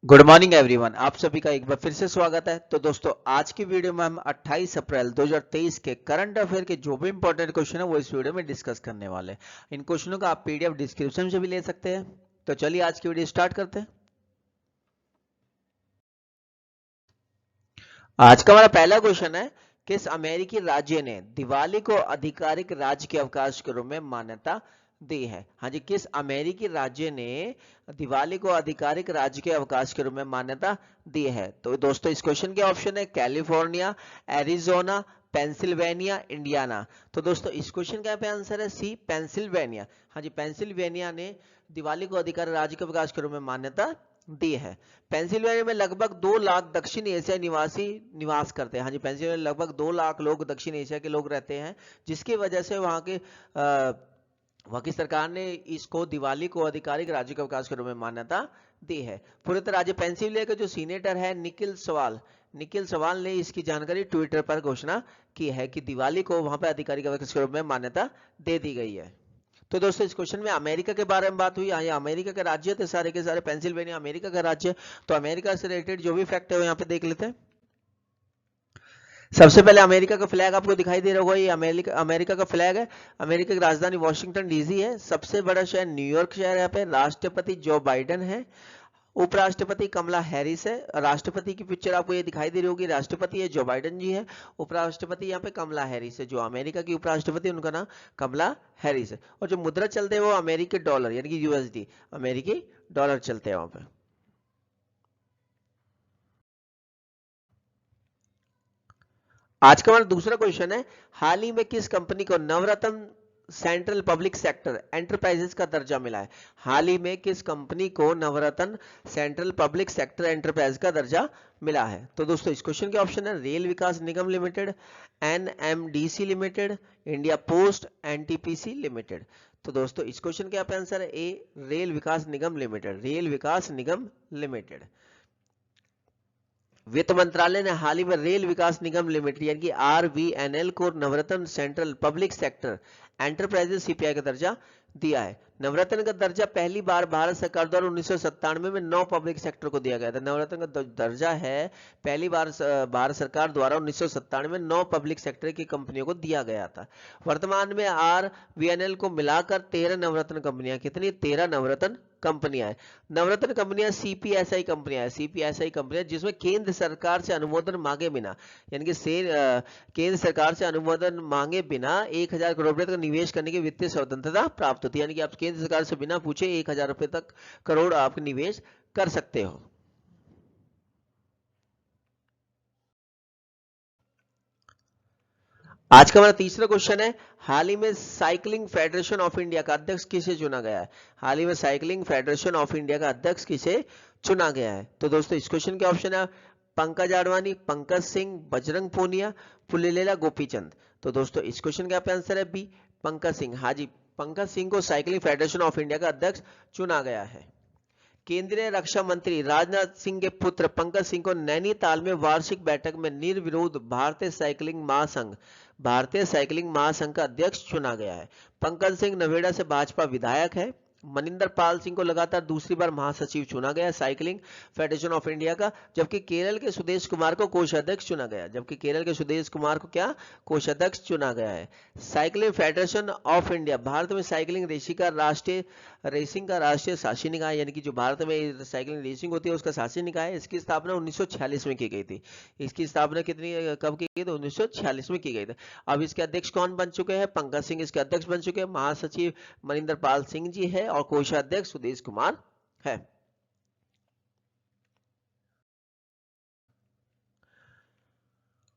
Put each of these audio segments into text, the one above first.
Good morning everyone, आप सभी का एक बार फिर से स्वागत है। तो दोस्तों, आज की वीडियो में हम 28 अप्रैल 2023 के करंट अफेयर के जो भी इंपॉर्टेंट क्वेश्चन है वो इस वीडियो में डिस्कस करने वाले हैं। इन क्वेश्चनों का आप पीडीएफ डिस्क्रिप्शन से भी ले सकते हैं। तो चलिए आज की वीडियो स्टार्ट करते हैं। आज का हमारा पहला क्वेश्चन है, किस अमेरिकी राज्य ने दिवाली को आधिकारिक राज्य के अवकाश के रूप में मान्यता दी है? हाँ जी, किस अमेरिकी राज्य ने दिवाली को आधिकारिक राज्य के अवकाश के रूप में मान्यता दी है? तो दोस्तों, इस क्वेश्चन के ऑप्शन है कैलिफोर्निया, एरिजोना, पेंसिल्वेनिया, इंडियाना। तो दोस्तों, इस क्वेश्चन का पे आंसर है सी, पेंसिल्वेनिया। हाँ जी, पेंसिल्वेनिया ने दिवाली को आधिकारिक राज्य के अवकाश के रूप में मान्यता दी है। पेंसिल्वेनिया में लगभग 2 लाख दक्षिण एशिया निवासी निवास करते हैं। हाँ जी, पेंसिल्वेनिया में लगभग 2 लाख लोग दक्षिण एशिया के लोग रहते हैं, जिसकी वजह से वहां की सरकार ने इसको दिवाली को आधिकारिक राज्य के अवकाश के रूप में मान्यता दी है। पूरे राज्य पेंसिल्वेनिया के जो सीनेटर है निखिल सवाल ने इसकी जानकारी ट्विटर पर घोषणा की है कि दिवाली को वहां पर आधिकारिक अवकाश के रूप में मान्यता दे दी गई है। तो दोस्तों, इस क्वेश्चन में अमेरिका के बारे में बात हुई। यहाँ अमेरिका के राज्य थे सारे के सारे, पेंसिल्वेनिया अमेरिका का राज्य। तो अमेरिका से रिलेटेड जो भी फैक्ट है वो यहाँ पे देख लेते हैं। सबसे पहले अमेरिका का फ्लैग आपको दिखाई दे रहा होगा, ये अमेरिका का फ्लैग है। अमेरिका की राजधानी वॉशिंगटन डीसी है। सबसे बड़ा शहर न्यूयॉर्क शहर है। यहाँ पे राष्ट्रपति जो बाइडेन है, उपराष्ट्रपति कमला हैरिस है। राष्ट्रपति की पिक्चर आपको ये दिखाई दे रही होगी, राष्ट्रपति है जो बाइडेन जी है, उपराष्ट्रपति यहाँ पे कमला हैरिस है। जो अमेरिका की उपराष्ट्रपति उनका नाम कमला हैरिस है। और जो मुद्रा चलते हैं वो अमेरिकी डॉलर यानी कि यूएसडी, अमेरिकी डॉलर चलते हैं वहां पे। आज का हमारा दूसरा क्वेश्चन है, हाल ही में किस कंपनी को Navratna central public sector enterprises का दर्जा मिला है? हाल ही में किस कंपनी को Navratna central public sector enterprise का दर्जा मिला है? तो दोस्तों, इस क्वेश्चन के ऑप्शन है Rail Vikas Nigam limited, NMDC limited, India Post, NTPC limited. तो दोस्तों, इस क्वेश्चन के आप आंसर है A, Rail Vikas Nigam limited, Rail Vikas Nigam limited. वित्त मंत्रालय ने हाल ही में रेल विकास निगम लिमिटेड यानी कि आरवीएनएल को Navratna central public sector enterprises CPI का दर्जा दिया है। नवरत्न का दर्जा पहली बार भारत सरकार द्वारा 1997 में 9 पब्लिक सेक्टर को दिया गया था। नवरत्न का दर्जा है पहली बार भारत सरकार द्वारा 1997 में 9 पब्लिक सेक्टर की कंपनियों को दिया गया था। वर्तमान में आरवीएनएल को मिलाकर 13 नवरत्न कंपनियां, कितनी? 13 नवरत्न कंपनियां है। नवरत्न कंपनियां सीपीएसआई कंपनियां है, सीपीएसआई कंपनियां जिसमें केंद्र सरकार से अनुमोदन मांगे बिना यानी कि केंद्र सरकार से अनुमोदन मांगे बिना 1000 करोड़ रुपए तक निवेश करने की वित्तीय स्वतंत्रता प्राप्त होती है। यानी कि आप केंद्र सरकार से बिना पूछे 1000 रुपए तक करोड़ आप निवेश कर सकते हो। आज का हमारा तीसरा क्वेश्चन है, हाल ही में साइकिलिंग फेडरेशन ऑफ इंडिया का अध्यक्ष किसे चुना गया है? हाल ही में साइकिलिंग फेडरेशन ऑफ इंडिया का अध्यक्ष किसे चुना गया है? तो दोस्तों, इस क्वेश्चन के ऑप्शन है पंकज आडवाणी, पंकज सिंह, बजरंग पूनिया, पुलेलेला गोपीचंद। तो दोस्तों, इस क्वेश्चन का आंसर है बी, पंकज सिंह। हाँ जी, पंकज सिंह को साइकिलिंग फेडरेशन ऑफ इंडिया का अध्यक्ष चुना गया है। केंद्रीय रक्षा मंत्री राजनाथ सिंह के पुत्र पंकज सिंह को नैनीताल में वार्षिक बैठक में निर्विरोध भारतीय साइकिलिंग महासंघ का अध्यक्ष चुना गया है। पंकज सिंह नोएडा से भाजपा विधायक है। मनिंदर पाल सिंह को लगातार दूसरी बार महासचिव चुना गया साइकिलिंग फेडरेशन ऑफ इंडिया का, जबकि केरल के सुदेश कुमार को कोषाध्यक्ष चुना गया। जबकि केरल के सुदेश कुमार को क्या कोषाध्यक्ष चुना गया है। Cycling federation of India Bharat में साइकिलिंग रेसिंग का राष्ट्रीय शासी निकाय यानी कि जो भारत में साइकिलिंग रेसिंग होती है उसका शासी निकाय है। इसकी स्थापना 1946 में की गई थी। इसकी स्थापना कब की गई थी? 1946 में की गई थी। अब इसके अध्यक्ष कौन बन चुके हैं? पंकज सिंह इसके अध्यक्ष बन चुके हैं। महासचिव मनिंदर पाल सिंह जी है और कोषाध्यक्ष सुदेश कुमार है।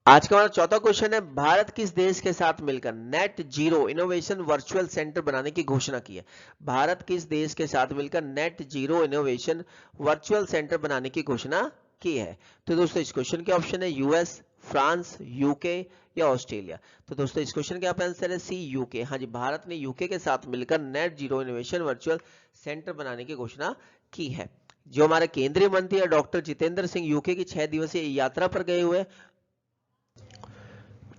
आज का हमारा चौथा क्वेश्चन है, भारत किस देश के साथ मिलकर net zero innovation virtual centre बनाने की घोषणा की है? भारत किस देश के साथ मिलकर net zero innovation virtual centre बनाने की घोषणा की है? तो दोस्तों, इस क्वेश्चन के ऑप्शन है यूएस, फ्रांस, यूके या ऑस्ट्रेलिया। तो दोस्तों, इस क्वेश्चन का आंसर है सी, यूके। हाँ जी, भारत ने यूके के साथ मिलकर net zero innovation virtual centre बनाने की घोषणा की है। जो हमारे केंद्रीय मंत्री है डॉक्टर जितेंद्र सिंह यूके की 6 दिवसीय यात्रा पर गए हुए।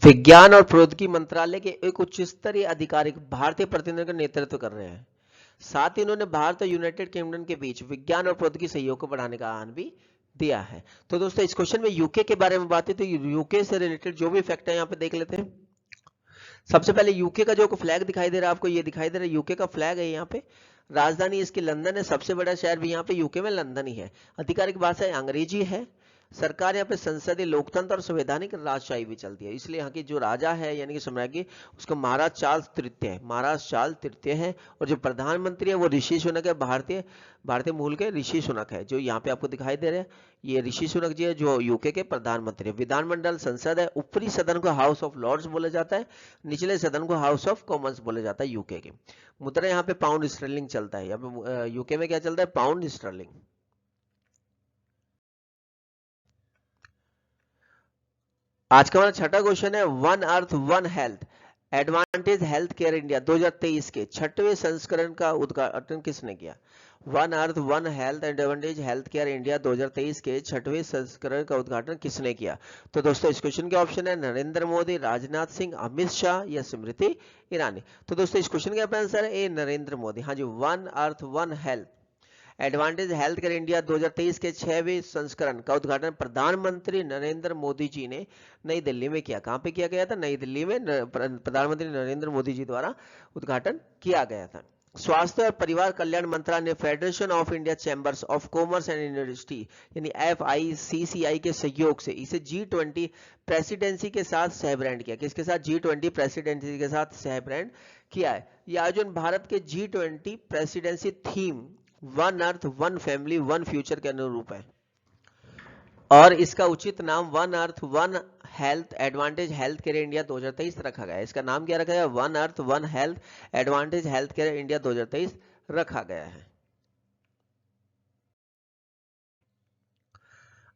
विज्ञान और प्रौद्योगिकी मंत्रालय के एक उच्च स्तरीय अधिकारी भारतीय प्रतिनिधि का नेतृत्व कर रहे हैं। साथ ही इन्होंने भारत और यूनाइटेड किंगडम के बीच विज्ञान और प्रौद्योगिकी सहयोग को बढ़ाने का आह्वान भी दिया है। तो दोस्तों इस क्वेश्चन में यूके के बारे में बात है, तो यूके से रिलेटेड जो भी फैक्ट है यहाँ पे देख लेते हैं। सबसे पहले यूके का जो फ्लैग दिखाई दे रहा है आपको, ये दिखाई दे रहा है यूके का फ्लैग है। यहाँ पे राजधानी इसकी लंदन है, सबसे बड़ा शहर भी यहाँ पे यूके में लंदन ही है। आधिकारिक भाषा अंग्रेजी है। सरकार यहाँ पे संसदीय लोकतंत्र और संवैधानिक राजशाही भी चलती है। इसलिए यहाँ की जो राजा है यानी कि सम्राज्ञी, उसका महाराज चार्ल्स तृतीय है, महाराज चार्ल्स तृतीय है। और जो प्रधानमंत्री है वो ऋषि सुनक है, भारतीय मूल के ऋषि सुनक है, जो यहाँ पे आपको दिखाई दे रहे हैं। ये ऋषि सुनक जी है जो यूके के प्रधानमंत्री है। विधानमंडल संसद है, ऊपरी सदन को हाउस ऑफ लॉर्ड्स बोला जाता है, निचले सदन को हाउस ऑफ कॉमन्स बोला जाता है यूके के। मुद्रा यहाँ पे पाउंड स्टर्लिंग चलता है। यहाँ पे यूके में क्या चलता है? Pound sterling. आज का हमारा छठा क्वेश्चन है, one earth one health advantage health care India 2023 के छठवें संस्करण का उद्घाटन किसने किया? One earth one health advantage health care India 2023 के छठवें संस्करण का उद्घाटन किसने किया? तो दोस्तों इस क्वेश्चन के ऑप्शन है नरेंद्र मोदी, राजनाथ सिंह, अमित शाह या स्मृति ईरानी। तो दोस्तों इस क्वेश्चन का आंसर है ए नरेंद्र मोदी। हाँ जी, one earth one health advantage health care India 2023 के 6वें संस्करण का उद्घाटन प्रधानमंत्री नरेंद्र मोदी जी ने नई दिल्ली में किया। कहां पे किया गया था? नई दिल्ली में प्रधानमंत्री नरेंद्र मोदी जी द्वारा उद्घाटन किया गया था। स्वास्थ्य और परिवार कल्याण मंत्रालय ने federation of India chambers of commerce and industry यानी FICCI के सहयोग से इसे G20 प्रेसिडेंसी के साथ सह ब्रांड किया। किसके साथ? G20 प्रेसिडेंसी के साथ सह ब्रांड किया है। यह आयोजन भारत के G20 presidency theme one earth one family one future के अनुरूप है और इसका उचित नाम one earth one health advantage health care India 2023 रखा गया है। इसका नाम क्या रखा गया? One earth one health advantage health care India 2023 रखा गया है।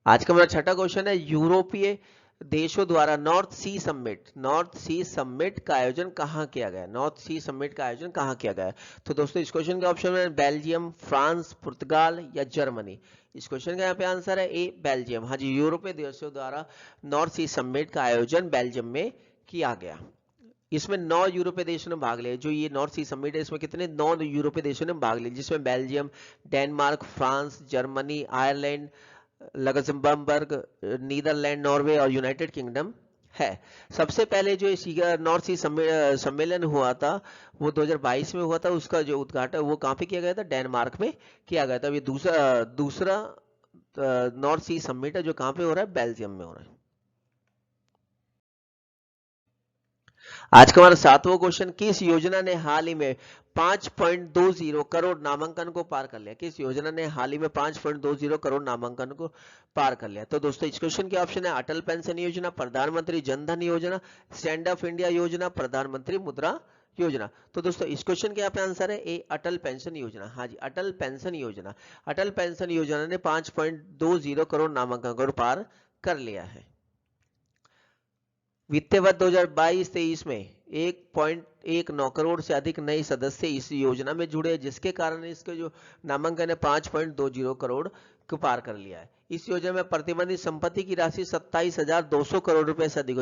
आज का मेरा छठा क्वेश्चन है, यूरोपीय देशों द्वारा नॉर्थ सी समिट का आयोजन कहां किया गया? नॉर्थ सी समिट का आयोजन कहां किया गया? तो दोस्तों इस क्वेश्चन के ऑप्शन में बेल्जियम, फ्रांस, पुर्तगाल या जर्मनी। इस क्वेश्चन का यहाँ पे आंसर है ए बेल्जियम। हाँ जी, यूरोपीय देशों द्वारा नॉर्थ सी समिट का आयोजन बेल्जियम में किया गया। इसमें 9 यूरोपीय देशों ने भाग लिया। जो ये नॉर्थ सी समिट है इसमें कितने 9 यूरोपीय देशों ने भाग लिया, जिसमें Belgium, Denmark, France, Germany, Ireland, Luxembourg, Netherlands, Norway और यूनाइटेड किंगडम है। सबसे पहले जो इस नॉर्थ सी सम्मेलन हुआ था वो 2022 में हुआ था। उसका जो उद्घाटन वो कहाँ पे किया गया था? डेनमार्क में किया गया था। ये दूसरा नॉर्थ सी समिट है जो कहाँ पे हो रहा है? बेल्जियम में हो रहा है। आज का हमारा सातवां क्वेश्चन, किस योजना ने हाल ही में 5.20 करोड़ नामांकन को पार कर लिया? किस योजना ने हाल ही में 5.20 करोड़ नामांकन को पार कर लिया? तो दोस्तों इस क्वेश्चन के ऑप्शन है अटल पेंशन योजना, प्रधानमंत्री जन धन योजना, स्टैंड अप इंडिया योजना, प्रधानमंत्री मुद्रा योजना। तो दोस्तों इस क्वेश्चन के यहाँ पे आंसर है ए अटल पेंशन योजना। हाँ जी, अटल पेंशन योजना। अटल पेंशन योजना ने 5.20 करोड़ नामांकन को पार कर लिया है। वित्तीय वर्ष 2022-23 में 1.19 करोड़ से अधिक नए सदस्य इस योजना में जुड़े, जिसके कारण इसके जो नामांकन है 5.20 करोड़ को पार कर लिया है। इस योजना में प्रतिबंधित संपत्ति की राशि 27,200 करोड़ रुपए से अधिक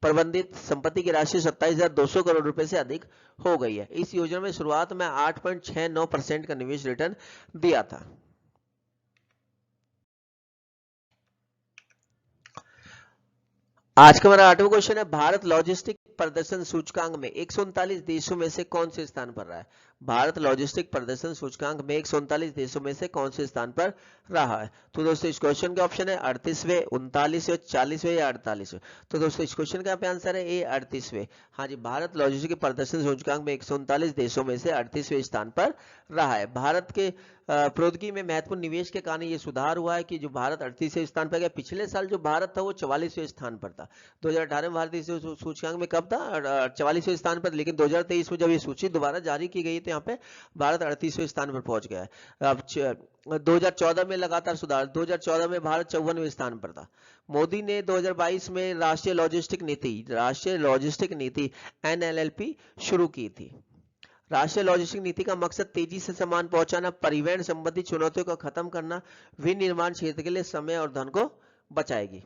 प्रबंधित संपत्ति की राशि 27,200 करोड़ रुपए से अधिक हो गई है। इस योजना में शुरुआत में 8.69% का निवेश रिटर्न दिया था। आज का हमारा आठवां क्वेश्चन है, भारत लॉजिस्टिक प्रदर्शन सूचकांक में 139 देशों में से कौन से स्थान पर रहा है? भारत लॉजिस्टिक प्रदर्शन सूचकांक में 139 देशों में से कौन से स्थान पर रहा है? तो दोस्तों इस क्वेश्चन के ऑप्शन है 38वें, 39वें, 40वें या 48वें। तो दोस्तों इस क्वेश्चन का आंसर है ए 38वें। हाँ जी, भारत लॉजिस्टिक प्रदर्शन सूचकांक में 139 देशों में से 38वें स्थान पर रहा है। भारत के प्रौद्योगिकी में महत्वपूर्ण निवेश के कारण ये सुधार हुआ है कि जो भारत 38वें स्थान पर गया। पिछले साल जो भारत था वो 44वें स्थान पर था। 2018 में भारतीय सूचकांक में कब था? 44वें स्थान पर। लेकिन 2023 में जब ये सूची दोबारा जारी की गई तो यहाँ पे भारत 38वें स्थान पर पहुंच गया है। अब 2014 में लगातार सुधार, 2014 में भारत 54वें स्थान पर था। मोदी ने 2022 में राष्ट्रीय लॉजिस्टिक नीति NLLP शुरू की थी। राष्ट्रीय लॉजिस्टिक नीति का मकसद तेजी से सामान पहुंचाना, परिवहन संबंधी चुनौतियों को खत्म करना, विनिर्माण क्षेत्र के लिए समय और धन को बचाएगी।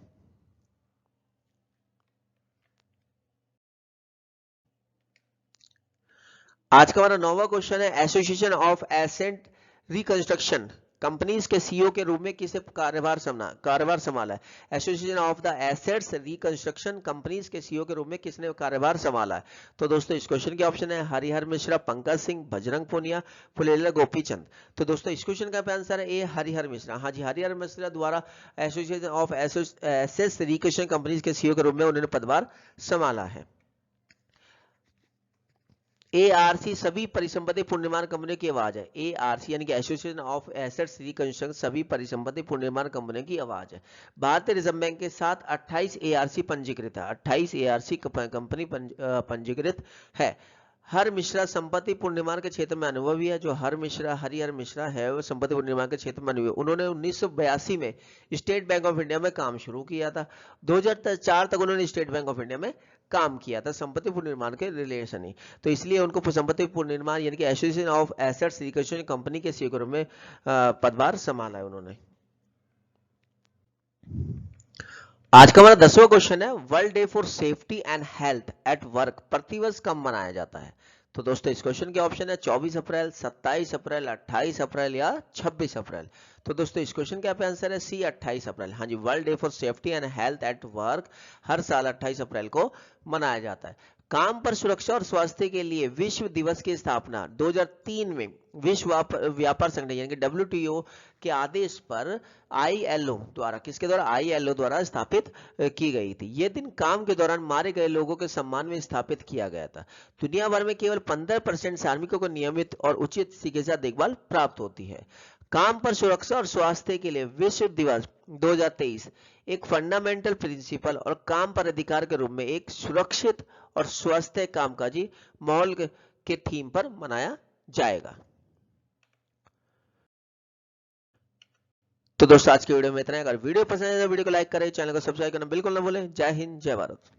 आज का हमारा 9वां क्वेश्चन है, association of asset reconstruction companies के सीईओ के रूप में किसे कार्यभार संभाला है? Association of the assets reconstruction companies के सीईओ के रूप में किसने कार्यभार संभाला है? तो दोस्तों इस क्वेश्चन के ऑप्शन है हरिहर मिश्रा, पंकज सिंह, बजरंग पूनिया, फुलेला गोपीचंद। तो दोस्तों इस क्वेश्चन का आंसर है ए हरिहर मिश्रा। हाँ जी, हरिहर मिश्रा द्वारा association of assets reconstruction companies के सीईओ के रूप में उन्होंने पदभार संभाला है। एआरसी सभी परिसंपत्ति पुनर्निर्माण कंपनियों की आवाज है। एआरसी यानी कि एसोसिएशन ऑफ एसेट्स रिकंस्ट्रक्शन सभी परिसंपत्ति पुनर्निर्माण कंपनियों की आवाज है। भारतीय रिजर्व बैंक के साथ 28 एआरसी पंजीकृत है। 28 एआरसी कंपनी पंजीकृत है। हर मिश्रा संपत्ति पुनर्निर्माण के क्षेत्र में अनुभवी है। जो हरिहर मिश्रा है वो संपत्ति पुनर्निर्माण के क्षेत्र में अनुभवी। उन्होंने 1982 में स्टेट बैंक ऑफ इंडिया में काम शुरू किया था। 2004 तक उन्होंने स्टेट बैंक ऑफ इंडिया में काम किया था संपत्ति पुनर्निर्माण के रिलेशन ही, तो इसलिए उनको संपत्ति पुनर्निर्माण यानी कि association of assets reconstruction company के सीईओ के रूप में पदभार संभाला है उन्होंने। आज का हमारा 10वां क्वेश्चन है, world day for safety and health at work प्रतिवर्ष कब मनाया जाता है? तो दोस्तों इस क्वेश्चन के ऑप्शन है 24 अप्रैल, 27 अप्रैल, 28 अप्रैल या 26 अप्रैल। तो दोस्तों इस क्वेश्चन का आंसर है सी 28 अप्रैल। हाँ जी, world day for safety and health at work हर साल 28 अप्रैल को मनाया जाता है। काम पर सुरक्षा और स्वास्थ्य के लिए विश्व दिवस की स्थापना 2003 में विश्व व्यापार संगठन यानी कि WTO के आदेश पर ILO द्वारा, किसके द्वारा? ILO द्वारा स्थापित की गई थी। यह दिन काम के दौरान मारे गए लोगों के सम्मान में स्थापित किया गया था। दुनिया भर में केवल 15% श्रमिकों को नियमित और उचित चिकित्सा देखभाल प्राप्त होती है। काम पर सुरक्षा और स्वास्थ्य के लिए विश्व दिवस 2023 एक फंडामेंटल प्रिंसिपल और काम पर अधिकार के रूप में एक सुरक्षित और स्वस्थ कामकाजी माहौल के थीम पर मनाया जाएगा। तो दोस्तों आज की वीडियो में इतना है। अगर वीडियो पसंद है तो वीडियो को लाइक करें, चैनल को सब्सक्राइब करना बिल्कुल ना भूलें। जय हिंद, जय भारत।